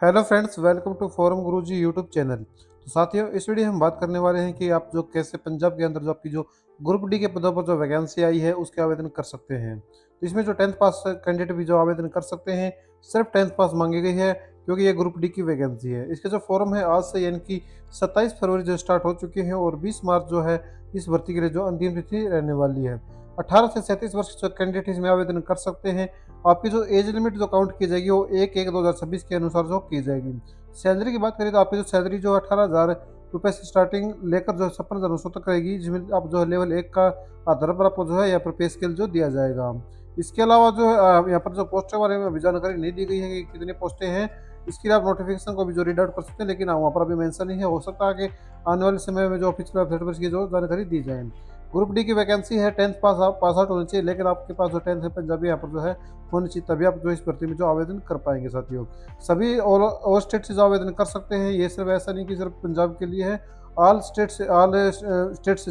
Hello friends, welcome to forum Guruji YouTube channel. तो साथियों, इस वीडियो में हम बात करने वाले हैं कि आप जो कैसे पंजाब के अंदर जो आपकी जो ग्रुप डी के पदों पर जो वैकेंसी आई है उसके आवेदन कर सकते हैं। तो इसमें जो 10th पास कैंडिडेट भी जो आवेदन कर सकते हैं, सिर्फ 10th पास मांगी गई है क्योंकि ये ग्रुप डी की वैकेंसी है। इसके जो फॉर्म है आज से यानी कि 27 फरवरी जो स्टार्ट हो चुके हैं और 20 मार्च जो है इस भर्ती के लिए जो अंतिम तिथि रहने वाली है। 18 से 37 वर्ष के जो कैंडिडेट इसमें आवेदन कर सकते हैं। आपकी जो एज लिमिट जो काउंट की जाएगी वो 1/1/2026 के अनुसार जो की जाएगी। सैलरी की बात करें तो आपकी जो सैलरी जो 18,000 रुपये से स्टार्टिंग लेकर जो 56,900 तक रहेगी, जिसमें आप जो है लेवल 1 का आधार पर आपको जो है यहाँ पर पे स्केल जो दिया जाएगा। इसके अलावा जो है यहाँ पर जो पोस्ट के बारे में अभी जानकारी नहीं दी गई है कि कितनी पोस्टें हैं। इसके लिए आप नोटिफिकेशन को भी जो रीड आउट कर सकते हैं, लेकिन वहाँ पर अभी मेंशन नहीं है। हो सकता है कि आने वाले समय में जो ऑफिशियल वेबसाइट पर इसकी जो जानकारी दी जाए। ग्रुप डी की वैकेंसी है 10th पास आउट होनी चाहिए, लेकिन आपके पास जो 10th है पंजाबी यहाँ पर जो है होनी चाहिए, तभी आप जो इस भर्ती में जो आवेदन कर पाएंगे। साथियों, सभी और स्टेट से जो आवेदन कर सकते हैं, ये सिर्फ ऐसा नहीं कि सिर्फ पंजाब के लिए है। ऑल स्टेट से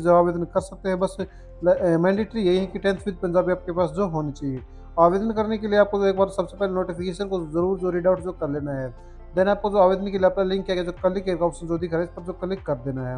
जो आवेदन कर सकते हैं। बस मैंडेटरी यही है कि 10th विद पंजाबी आपके पास जो होनी चाहिए। आवेदन करने के लिए आपको जो एक बार सबसे पहले नोटिफिकेशन को जरूर जो रीड आउट जो कर लेना है। देन आपको जो आवेदन के लिए अपना लिंक है जो क्लिक का ऑप्शन जो दिख रहा है, इस पर जो क्लिक कर देना है।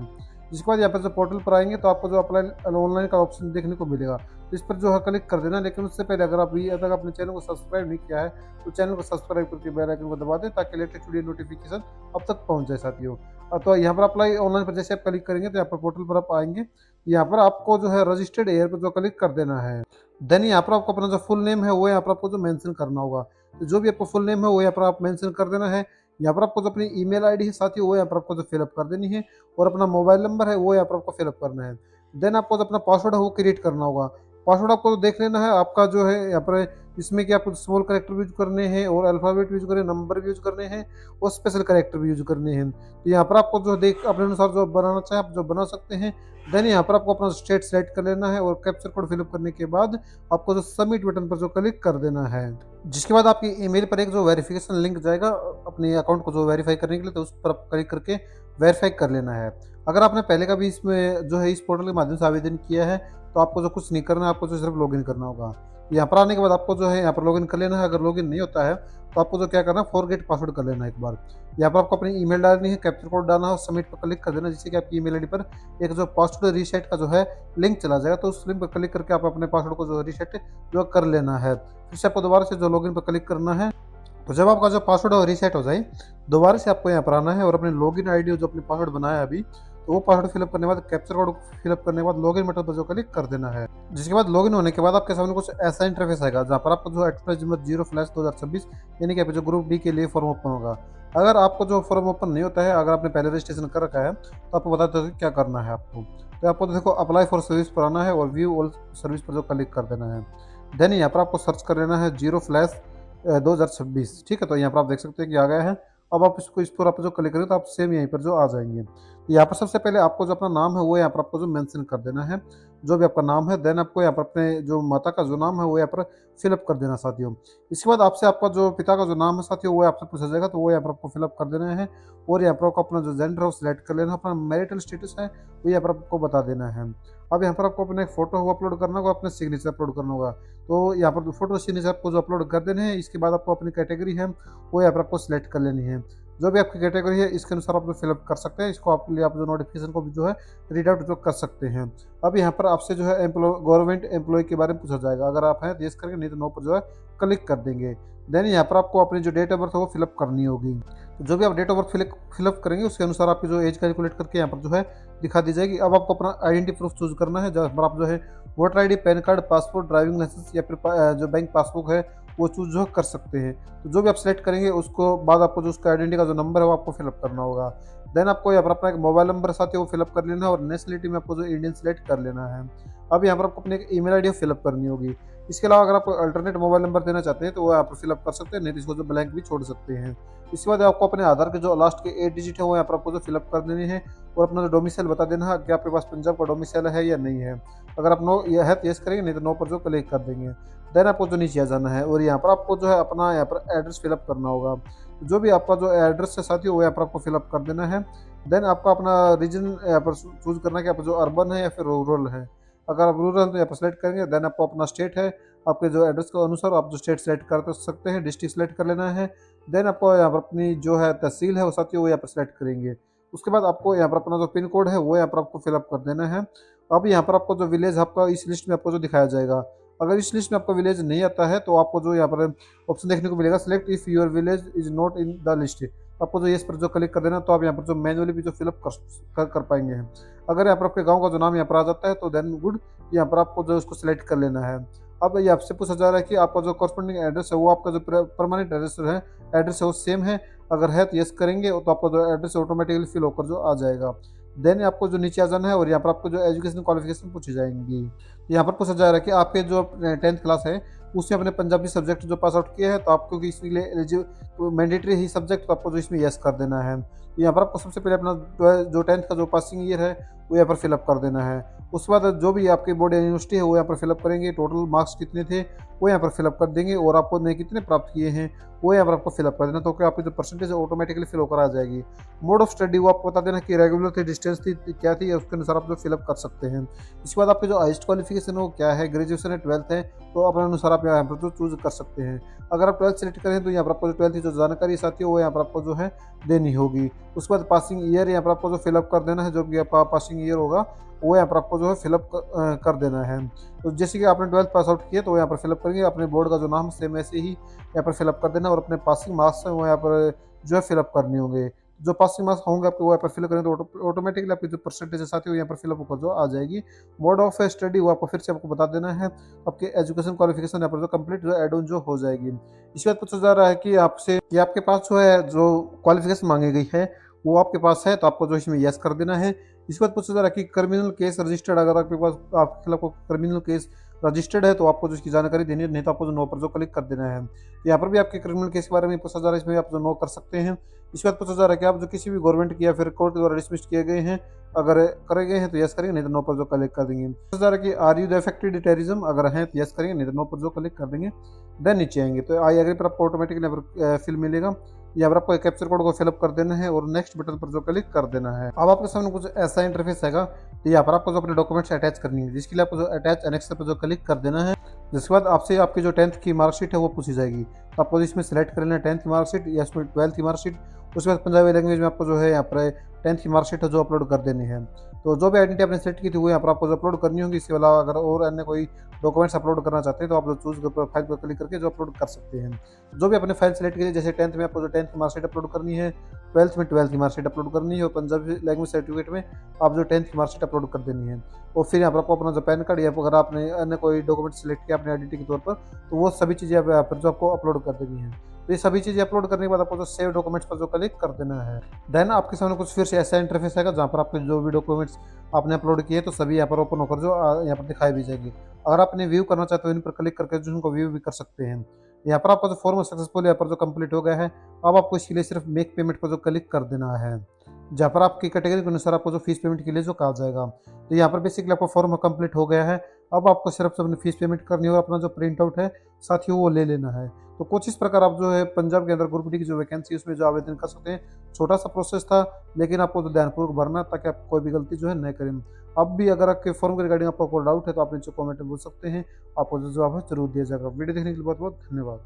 जिसके बाद यहाँ पर जो पोर्टल पर आएंगे तो आपको जो अप्लाई ऑनलाइन का ऑप्शन देखने को मिलेगा, इस पर जो है क्लिक कर देना। लेकिन उससे पहले अगर आप अभी तक अपने चैनल को सब्सक्राइब नहीं किया है तो चैनल को सब्सक्राइब करके बेल आइकन को दबा दें, ताकि लेटेस्ट वीडियो नोटिफिकेशन अब तक पहुंच जाए। साथियों, तो यहाँ पर अप्लाई ऑनलाइन पर जैसे आप क्लिक करेंगे तो यहाँ पर पोर्टल पर आप आएंगे। यहाँ पर आपको जो है रजिस्टर्ड एयर पर जो क्लिक कर देना है। देन यहाँ पर आपको अपना जो फुल नेम है वो यहाँ पर आपको जो मेंशन करना होगा। तो जो भी आपको फुल नेम है वो यहाँ पर आप मेंशन कर देना है। यहाँ पर आपको जो अपनी ईमेल आईडी है साथियों वो यहाँ पर आपको जो फिलअप कर देनी है, और अपना मोबाइल नंबर है वो यहाँ पर आपको फिलअप करना है। देन आपको जो अपना पासवर्ड है वो क्रिएट करना होगा। पासवर्ड आपको तो देख लेना है आपका जो है यहाँ पर, इसमें कि आपको स्मॉल करेक्टर भी यूज करने हैं और अल्फाबेट भी यूज करने हैं, नंबर भी यूज करने हैं और स्पेशल करेक्टर भी यूज करने हैं। तो यहाँ पर आपको जो देख अपने अनुसार जो बनाना चाहे आप जो बना सकते हैं। देन यहाँ पर आपको अपना स्टेट सेलेक्ट कर लेना है और कैप्चर कोड फिलअप करने के बाद आपको जो सबमिट बटन पर जो क्लिक कर देना है। जिसके बाद आपकी ईमेल पर एक जो वेरिफिकेशन लिंक जाएगा अपने अकाउंट को जो वेरीफाई करने के लिए, तो उस पर आप क्लिक करके वेरीफाई कर लेना है। अगर आपने पहले का भी इसमें जो है इस पोर्टल के माध्यम से आवेदन किया है तो आपको जो कुछ नहीं करना है, आपको जो सिर्फ लॉगिन करना होगा। यहाँ पर आने के बाद आपको जो है यहाँ पर लॉगिन कर लेना है। अगर लॉगिन नहीं होता है तो आपको जो क्या करना है, फॉरगेट पासवर्ड कर लेना है एक बार। यहाँ पर आपको अपनी ईमेल डालनी है, कैप्चर कोड डालना है और सबमिट पर क्लिक कर देना, जिससे कि आपकी ईमेल आईडी पर एक जो पासवर्ड रीसेट का जो है लिंक चला जाएगा। तो उस लिंक पर क्लिक करके आप अपने पासवर्ड को जो रीसेट जो कर लेना है। फिर से आपको दोबारा से जो लॉगिन पर क्लिक करना है। तो जब आपका जो पासवर्ड है रीसेट हो जाए, दोबारा से आपको यहाँ पर आना है और अपने लॉगिन आईडी जो अपने पासवर्ड बनाया है अभी, तो वो पासवर्ड फिलअप करने के बाद कैप्चर कोड फिलअप करने के बाद लॉगिन बटन पर जो क्लिक कर देना है। जिसके बाद लॉगिन होने के बाद आपके सामने कुछ ऐसा इंटरफेस आएगा जहाँ पर आपको जो एक्सप्रेस नंबर 0/2026 यानी कि जो ग्रुप डी के लिए फॉर्म ओपन होगा। अगर आपको जो फॉर्म ओपन नहीं होता है, अगर आपने पहले रजिस्ट्रेशन कर रखा है, तो आपको बताते हैं क्या करना है आपको। तो आपको देखो अप्लाई फॉर सर्विस पर आना है और व्यू ऑल सर्विस पर जो क्लिक कर देना है। देन यहाँ पर आपको सर्च कर लेना है 0/2026। ठीक है, तो यहाँ पर आप देख सकते हैं कि आ गया है। अब आप इसको इस पर आप जो क्लिक करेंगे तो आप सेम यहीं पर जो आ जाएंगे। यहाँ पर सबसे पहले आपको जो अपना नाम है वो यहाँ पर आपको जो मेंशन कर देना है, जो भी आपका नाम है। देन आपको यहाँ पर अपने जो माता का जो नाम है वो यहाँ पर फिलअप कर देना साथियों। इसके बाद आपसे आपका जो पिता का जो नाम है साथियों वो आपसे पूछा जाएगा, तो वो यहाँ पर आपको फिलअप कर देना है। और यहाँ पर आपको अपना जो जेंडर है वो सिलेक्ट कर लेना, अपना मैरिटल स्टेटस है वो यहाँ पर आपको बता देना है। अब यहाँ पर आपको अपना एक फोटो वो अपलोड करना होगा, अपने सिग्नेचर अपलोड करना होगा। तो यहाँ पर फोटो सिग्नेचर आपको जो अपलोड कर देने हैं। इसके बाद आपको अपनी कैटेगरी है वो यहाँ पर आपको सिलेक्ट कर लेनी है। जो भी आपकी कैटेगरी है इसके अनुसार आप जो फिलअप कर सकते हैं। इसको आपके लिए आप जो नोटिफिकेशन को भी जो है रीड आउट जो कर सकते हैं। अब यहाँ पर आपसे जो है गवर्नमेंट एम्प्लॉय के बारे में पूछा जाएगा। अगर आप हैं तो यस करेंगे, नहीं तो नो पर जो है क्लिक कर देंगे। देन यहाँ पर आपको अपनी जो डेट ऑफ बर्थ है वो फिलअप करनी होगी। तो जो भी आप डेट ऑफ बर्थ फिलअप करेंगे उसके अनुसार आपकी जो एज कैलकुलेट करके यहाँ पर जो है दिखा दी जाएगी। अब आपको अपना आइडेंटिटी प्रूफ चूज करना है, जहाँ पर आप जो है voter ID, PAN card, passport, driving licence या फिर जो बैंक पासबुक है वो चूज जो कर सकते हैं। तो जो भी आप सेलेक्ट करेंगे उसको बाद आपको जो उसका आइडेंटिटी का जो नंबर है वो आपको फिलअप करना होगा। देन आपको यहाँ पर अपना एक मोबाइल नंबर साथ ही वो फिलअप कर लेना है और नेशनलिटी में आपको जो इंडियन सेलेक्ट कर लेना है। अब यहाँ पर आपको अपनी एक ईमेल आईडी फिलअप करनी होगी। इसके अलावा अगर आप अल्टरनेट मोबाइल नंबर देना चाहते हैं तो वो यहाँ पर फिलअप कर सकते हैं, नहीं तो इसको जो ब्लैंक भी छोड़ सकते हैं। इसके बाद आपको अपने आधार के जो लास्ट के 8 डिजिट है वो यहाँ पर आपको जो फिलअप कर देनी है और अपना जो डोमिसाइल बता देना है कि आपके पास पंजाब का डोमिसाइल है या नहीं है। अगर आप नो यह है तो यस करेंगे, नहीं तो नो पर जो क्लिक कर देंगे। देन आपको जो नीचे आ जाना है और यहाँ पर आपको जो है अपना यहाँ पर एड्रेस फिलअप करना होगा। जो भी आपका जो एड्रेस है साथी वो यहाँ पर आपको फिलअप कर देना है। देन आपको अपना रीजन यहाँ पर चूज करना है कि आप जो अर्बन है या फिर रूरल है। अगर आप रूरल तो यहाँ पर सेलेक्ट करेंगे। देन आपको अपना स्टेट है, आपके जो एड्रेस के अनुसार आप जो स्टेट सेलेक्ट कर सकते हैं, डिस्ट्रिक्ट सेलेक्ट कर लेना है। देन आपको यहाँ पर अपनी जो है तहसील है वो साथियों वो यहाँ पर सेलेक्ट करेंगे। उसके बाद आपको यहाँ पर अपना जो पिन कोड है वो यहाँ पर आपको फिलअप कर देना है। अब यहाँ पर आपको जो विलेज आपका इस लिस्ट में आपको जो दिखाया जाएगा, अगर इस लिस्ट में आपका विलेज नहीं आता है तो आपको जो यहाँ पर ऑप्शन देखने को मिलेगा, select if your village is not in the list. आपको जो येस पर जो क्लिक कर देना, तो आप यहाँ पर जो मैनुअली भी जो फिलअप कर पाएंगे हैं। अगर यहाँ पर आपके गांव का जो नाम यहाँ पर आ जाता है तो देन गुड, यहाँ पर आपको जो उसको सिलेक्ट कर लेना है। अब ये आपसे पूछा जा रहा है कि आपका जो कॉरस्पॉन्डिंग एड्रेस है वो आपका जो परमानेंट एड्रेस है वो सेम है। अगर है तो यस करेंगे तो आपका जो एड्रेस ऑटोमेटिकली फिल होकर जो आ जाएगा। देन आपको जो नीचे आ जाना है और यहाँ पर आपको जो एजुकेशन क्वालिफिकेशन पूछी जाएंगी। यहाँ पर पूछा जा रहा है कि आपके जो 10th क्लास है उसमें अपने पंजाबी सब्जेक्ट जो पास आउट किया है, तो आपको इसके लिए मैंडेटरी ही सब्जेक्ट, तो आपको जो इसमें यस कर देना है। यहाँ पर आपको सबसे पहले अपना जो 10th का जो पासिंग ईयर है वो यहाँ पर फिलअप कर देना है। उसके बाद जो भी आपकी बोर्ड या यूनिवर्सिटी है वो यहाँ पर फिलअप करेंगे, टोटल मार्क्स कितने थे वो यहाँ पर फिलअप कर देंगे और आपको ने कितने प्राप्त किए हैं वो यहाँ पर आपको फिलअप कर देना, तो कि आपकी जो परसेंटेज है ऑटोमेटिकली फिल होकर आ जाएगी। मोड ऑफ स्टडी वो आपको बता देना कि रेगुलर थी, डिस्टेंस थी, क्या थी, उसके अनुसार आप जो फिलअप कर सकते हैं। इसके बाद आपके जो हाइस्ट क्वालिफिकेशन है वो क्या है, ग्रेजुएशन है, 12th है, तो अपने अनुसार आप यहाँ पर जो चूज कर सकते हैं। अगर आप 12th सेलेक्ट करें तो यहाँ पर आपको जो 12th की जो जानकारी साथी है वो यहाँ पर आपको जो है देनी होगी। उसके बाद पासिंग ईयर यहाँ पर आपको जो फिलअप कर देना है, जो भी आपका पासिंग ईयर होगा वो यहाँ पर आपको जो है फिलअप कर देना है। तो जैसे कि आपने 12th पास आउट किया तो यहाँ पर फिलअप करेंगे, अपने बोर्ड का जो नाम सेम ऐसे ही यहाँ पर फिलअप कर देना और अपने पासिंग मार्क्स हैं वो यहाँ पर जो है फिलअप करने होंगे। जो पासिंग मार्क्स होंगे आपके वो यहाँ पर फिल करें तो ऑटोमेटिकली आपकी जो परसेंटेज है साथी वो यहाँ पर फिलअप होकर जो आ जाएगी। मोड ऑफ स्टडी वो आपको फिर से आपको बता देना है, आपके एजुकेशन क्वालिफिकेशन यहाँ पर जो कंप्लीट जो एड ऑन जो हो जाएगी। इसके बाद पूछा जा रहा है कि आपसे कि आपके पास जो है जो क्वालिफिकेशन मांगी गई है वो आपके पास है, तो आपको जो इसमें यस कर देना है। इसके बाद पूछा जा रहा है कि क्रिमिनल केस रजिस्टर्ड, अगर आपके पास आपके खिलाफ क्रिमिनल केस रजिस्टर्ड है तो आपको जो इसकी जानकारी देनी है, नहीं तो आपको जो नो पर जो क्लिक कर देना है। यहाँ पर भी आपके क्रिमिनल केस के बारे में पूछा जा रहा है, इसमें आप जो नो कर सकते हैं। इसके बाद पूछा जा रहा है कि आप जो किसी भी गवर्नमेंट की या फिर कोर्ट द्वारा डिसमिस किए गए हैं, अगर करे गए हैं तो यस करेंगे, नहीं तो नो पर जो क्लिक कर देंगे। पूछा जा रहा है कि are you the affected terrorism, अगर हैं तो यस करेंगे, नहीं तो नो पर जो क्लिक कर देंगे। देन नीचे आएंगे तो आई एग्री पर आपको ऑटोमेटिकली फिल मिलेगा। यहाँ पर आपको कैप्चर कोड को फिलअप कर देना है और नेक्स्ट बटन पर जो क्लिक कर देना है। अब आपके सामने कुछ ऐसा इंटरफेस आएगा, तो यहाँ पर आपको जो अपने डॉक्यूमेंट्स अटैच करनी है, जिसके लिए आपको जो अटैच एनेक्स पर जो क्लिक कर देना है। जिसके बाद आपसे आपकी जो 10th की मार्कशीट है वो पूछी जाएगी, तो आपको इसमें सेलेक्ट कर लेना है 10th की मार्कशीट या इसमें 12th की मार्कशीट। उसके बाद पंजाबी लैंग्वेज में आपको जो है यहाँ पर 10th की मार्कशीट है जो अपलोड कर देनी है। तो जो भी आइडेंटिटी आपने सेलेक्ट की थी वो यहाँ पर आपको जो अपलोड करनी होगी। इसके अलावा अगर और अन्य कोई डॉक्यूमेंट्स अपलोड करना चाहते हैं तो आप जो चूज फाइल पर क्लिक करके जो अपलोड कर सकते हैं। जो भी अपने फाइल सेलेक्ट की, जैसे 10th में आपको जो 10th की मार्कशीट अपलोड करनी है, 12th में 12th की मार्कशीट अपलोड करनी है और पंजाबी लैंग्वेज सर्टिफिकेट में आप जो 10th की मार्कशीट अपलोड कर देनी है। और फिर यहाँ पर आपको अपना जो पैन कार्ड या अगर आपने अन्य कोई डॉक्यूमेंट सेलेक्ट किया अपने आइडेंटिटी के तौर पर, तो वो सभी चीज़ें यहाँ पर जो आपको अपलोड कर देनी है। तो ये सभी चीज़ें अपलोड करने के बाद आपको जो सेव डॉक्यूमेंट्स पर जो क्लिक कर देना है। देन आपके सामने कुछ फिर से ऐसा इंटरफेस आएगा जहाँ पर आपके जो भी डॉक्यूमेंट्स आपने अपलोड किए तो सभी यहाँ पर ओपन होकर जो यहाँ पर दिखाई भी जाएगी। अगर आपने व्यू करना चाहते हो इन पर क्लिक करके जो उनको व्यू भी कर सकते हैं। यहाँ पर आपका जो फॉर्म सक्सेसफुल यहाँ पर जो कंप्लीट हो गया है। अब आपको इसके लिए सिर्फ मेक पेमेंट पर जो क्लिक कर देना है, जहाँ पर आपकी कैटेगरी के अनुसार आपको जो फीस पेमेंट के लिए जो कहा जाएगा। तो यहाँ पर बेसिकली आपका फॉर्म कंप्लीट हो गया है। अब आपको सिर्फ अपनी फीस पेमेंट करनी होगी, अपना जो प्रिंट आउट है साथियों वो ले लेना है। तो कुछ इस प्रकार आप जो है पंजाब के अंदर ग्रुप डी की जो वैकेंसी है उसमें जो आवेदन कर सकते हैं। छोटा सा प्रोसेस था, लेकिन आपको तो ध्यानपूर्वक भरना ताकि आप कोई भी गलती जो है न करें। अब भी अगर आपके फॉर्म के रिगार्डिंग आपको कोई डाउट है तो आप नीचे कमेंट में पूछ सकते हैं, आपको जो जवाब है जरूर दिया जाएगा। वीडियो देखने के लिए बहुत बहुत धन्यवाद।